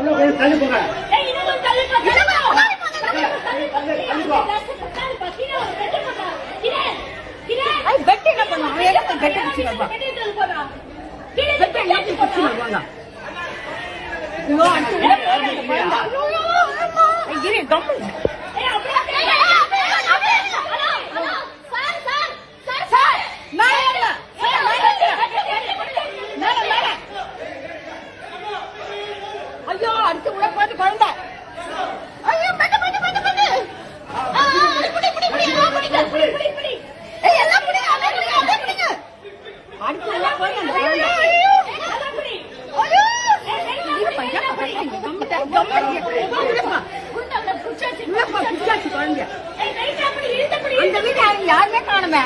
தள்ளி போங்க. பெட்டு என்ன பண்ணுவாங்க? பெட்டு பிடிச்சிருப்பா. ஐயோ அடுத்து உள்ள போது குழந்தை. ஐயோ பெட்டு பெட்டு பெட்டு பெட்டு. எல்லாம் பிடிங்க, அப்படியே பிடிங்க. அடுத்து உள்ள போய் அந்த குழந்தை. அந்த வீட்டு யாருமே காணுமே.